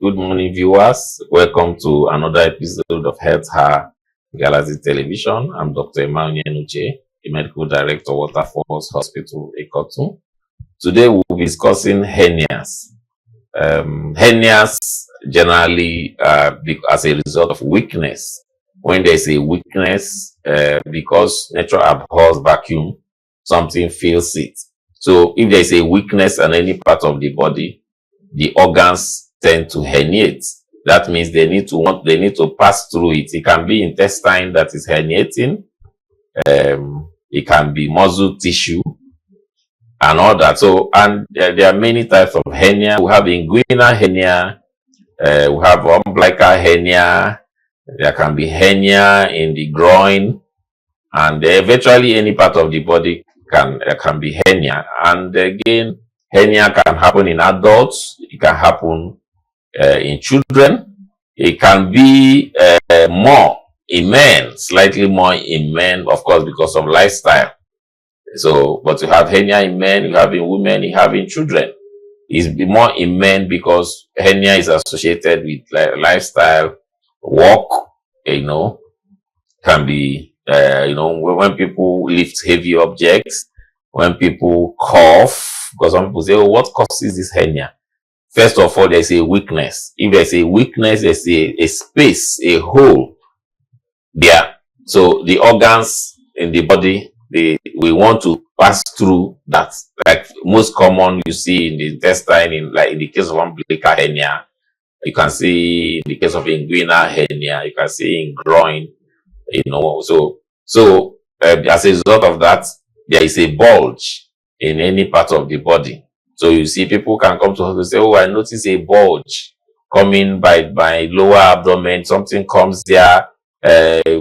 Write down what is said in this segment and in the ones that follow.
Good morning, viewers. Welcome to another episode of Health Her Galaxy Television. I'm Dr. Emmanuel Nuche, the Medical Director, Waterfalls Hospital, Ikotu. Today, we'll be discussing hernias. Hernias generally as a result of weakness. When there's a weakness, because nature abhors vacuum, something fills it. So if there's a weakness in any part of the body, the organs tend to herniate. That means they need to pass through it. It can be intestine that is herniating. It can be muscle tissue and all that. So, and there are many types of hernia. We have inguinal hernia. We have umbilical hernia. There can be hernia in the groin, and eventually any part of the body can be hernia. And again, hernia can happen in adults. It can happen in children. It can be more in men, slightly more in men, of course, because of lifestyle. So, but you have hernia in men, you have in women, you have in children. It's more in men because hernia is associated with lifestyle, work, can be, when people lift heavy objects, when people cough, because some people say, oh, what causes this hernia? First of all, there's a weakness. If there's a weakness, there's a space, a hole there. So the organs in the body, we want to pass through that. Like most common you see in the intestine, in the case of umbilical hernia, you can see in the case of inguinal hernia, you can see in groin, So as a result of that, there is a bulge in any part of the body. So you see people can come to us and say, oh, I notice a bulge coming by my lower abdomen. Something comes there.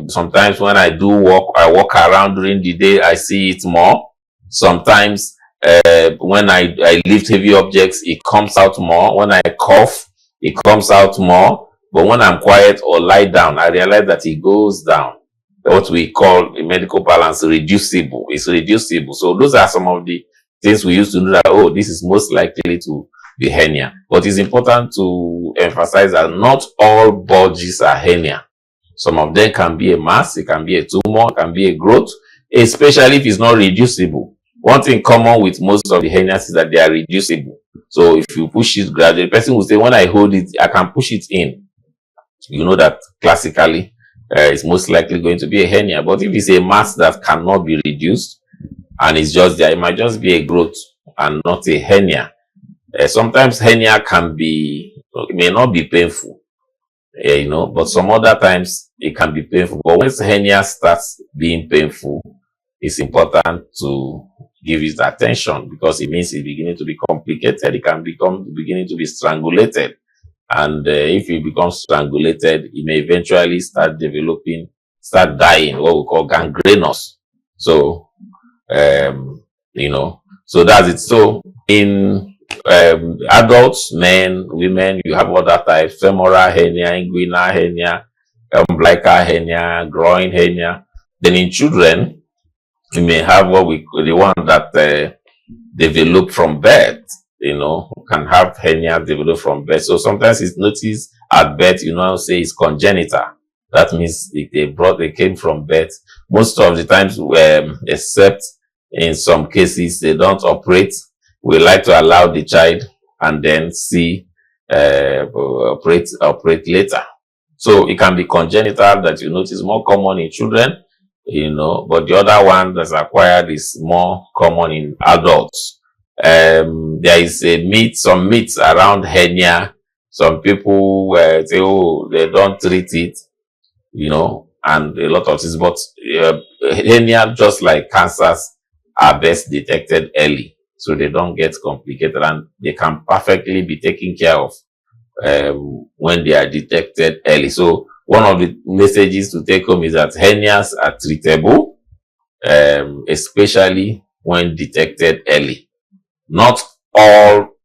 Sometimes when I walk around during the day, I see it more. Sometimes when I lift heavy objects, it comes out more. When I cough, it comes out more. But when I'm quiet or lie down, I realize that it goes down. What we call in medical balance reducible. It's reducible. So those are some of the things we used to know that, oh, this is most likely to be hernia. But it's important to emphasize that not all bulges are hernia. Some of them can be a mass, it can be a tumor, it can be a growth, especially if it's not reducible. One thing common with most of the hernias is that they are reducible. So if you push it gradually, the person will say, when I hold it, I can push it in. You know that classically, it's most likely going to be a hernia. But if it's a mass that cannot be reduced, and it's just there, it might just be a growth and not a hernia. Sometimes hernia it may not be painful, but some other times it can be painful. But once hernia starts being painful, it's important to give it attention because it means it's beginning to be complicated. It can beginning to be strangulated. And if it becomes strangulated, it may eventually start dying, what we call gangrenous. So, so that's it. So in adults, men, women, you have other types: femoral hernia, inguinal hernia, umbilical hernia, groin hernia. Then in children, you may have the one that develop from birth. Can have hernia develop from birth. So sometimes it's noticed at birth. Say it's congenital. That means they came from birth. Most of the times, except in some cases, they don't operate. We like to allow the child and then operate later. So it can be congenital that you notice more common in children, but the other one that's acquired is more common in adults. There is some myths around hernia. Some people say, oh, they don't treat it, and a lot of things. But hernia, just like cancers, are best detected early, so they don't get complicated, and they can perfectly be taken care of when they are detected early. So one of the messages to take home is that hernias are treatable, especially when detected early. Not all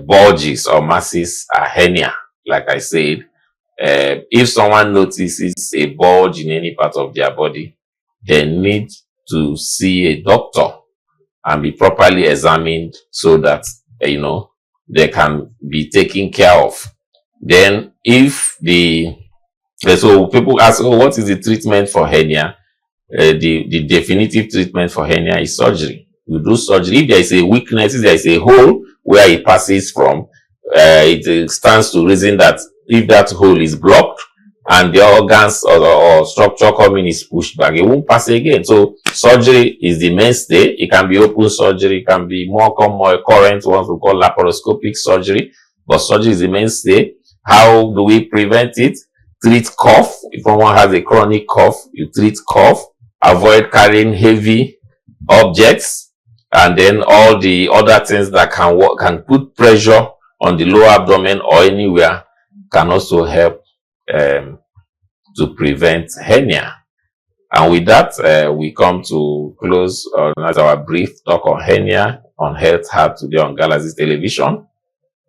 bulges or masses are hernia. Like I said, if someone notices a bulge in any part of their body, they need to see a doctor and be properly examined so that, they can be taken care of. Then if so people ask, oh, what is the treatment for hernia? The definitive treatment for hernia is surgery. You do surgery. If there is a weakness, if there is a hole where it passes from, it stands to reason that if that hole is blocked and the organs or structure coming is pushed back, it won't pass again. So surgery is the mainstay. It can be open surgery, it can be more current ones we call laparoscopic surgery, but surgery is the mainstay. How do we prevent it? Treat cough. If someone has a chronic cough, you treat cough. Avoid carrying heavy objects, and then all the other things that can put pressure on the lower abdomen or anywhere can also help to prevent hernia. And with that, we come to close on our brief talk on hernia on Health Hub today on Galaxy Television.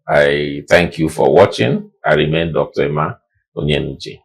I thank you for watching. I remain Dr. Emma Onyenuche.